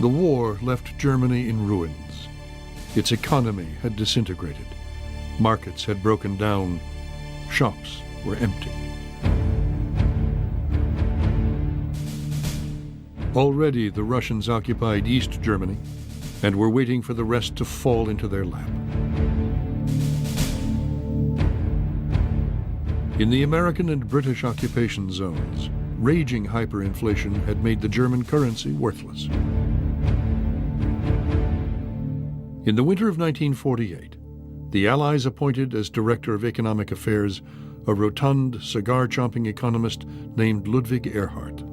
The war left Germany in ruins. Its economy had disintegrated. Markets had broken down. Shops were empty. Already the Russians occupied East Germany and were waiting for the rest to fall into their lap. In the American and British occupation zones, raging hyperinflation had made the German currency worthless. In the winter of 1948, the Allies appointed as Director of Economic Affairs a rotund, cigar-chomping economist named Ludwig Erhard.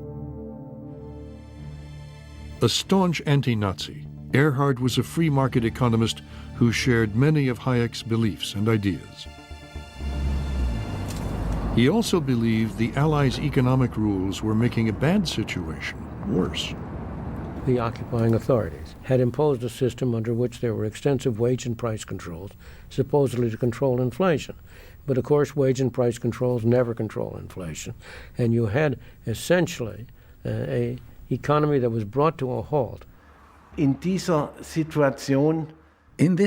A staunch anti-Nazi, Erhard was a free market economist who shared many of Hayek's beliefs and ideas. He also believed the Allies' economic rules were making a bad situation worse. The occupying authorities had imposed a system under which there were extensive wage and price controls, supposedly to control inflation. But of course, wage and price controls never control inflation. And you had essentially an economy that was brought to a halt. In this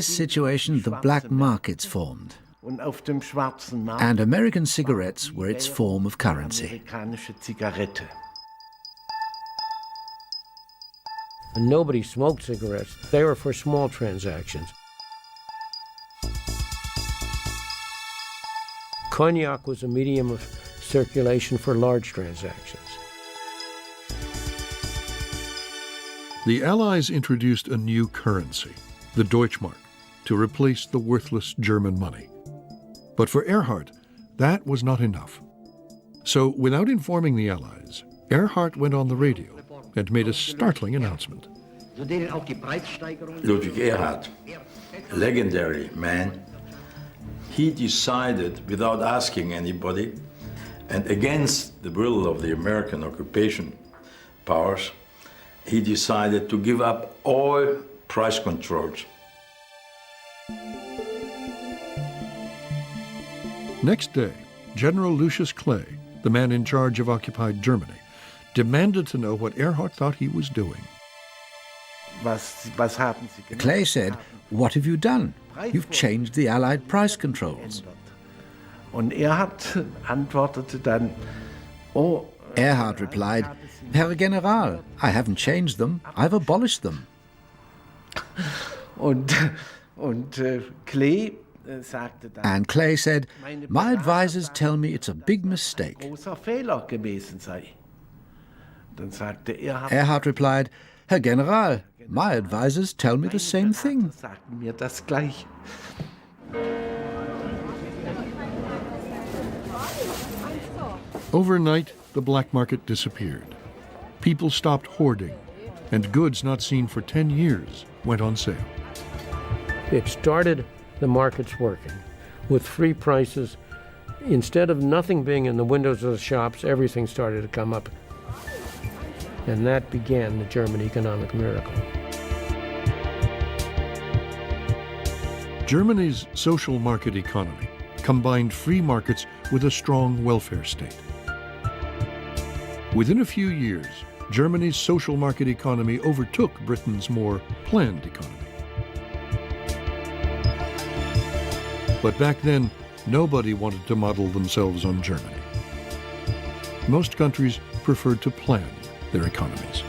situation, the black markets formed. And American cigarettes were its form of currency. And nobody smoked cigarettes. They were for small transactions. Cognac was a medium of circulation for large transactions. The Allies introduced a new currency, the Deutschmark, to replace the worthless German money. But for Erhard, that was not enough. So, without informing the Allies, Erhard went on the radio and made a startling announcement. Ludwig Erhard, legendary man, he decided without asking anybody and against the will of the American occupation powers, he decided to give up all price controls. Next day, General Lucius Clay, the man in charge of occupied Germany, demanded to know what Erhard thought he was doing. Clay said, "What have you done? You've changed the Allied price controls." Erhard replied, "Herr General, I haven't changed them, I've abolished them." And Clay said, "My advisors tell me it's a big mistake." Erhard replied, "Herr General, my advisors tell me the same thing." Overnight, the black market disappeared. People stopped hoarding, and goods not seen for 10 years went on sale. It started the markets working with free prices. Instead of nothing being in the windows of the shops, everything started to come up. And that began the German economic miracle. Germany's social market economy combined free markets with a strong welfare state. Within a few years, Germany's social market economy overtook Britain's more planned economy. But back then, nobody wanted to model themselves on Germany. Most countries preferred to plan their economies.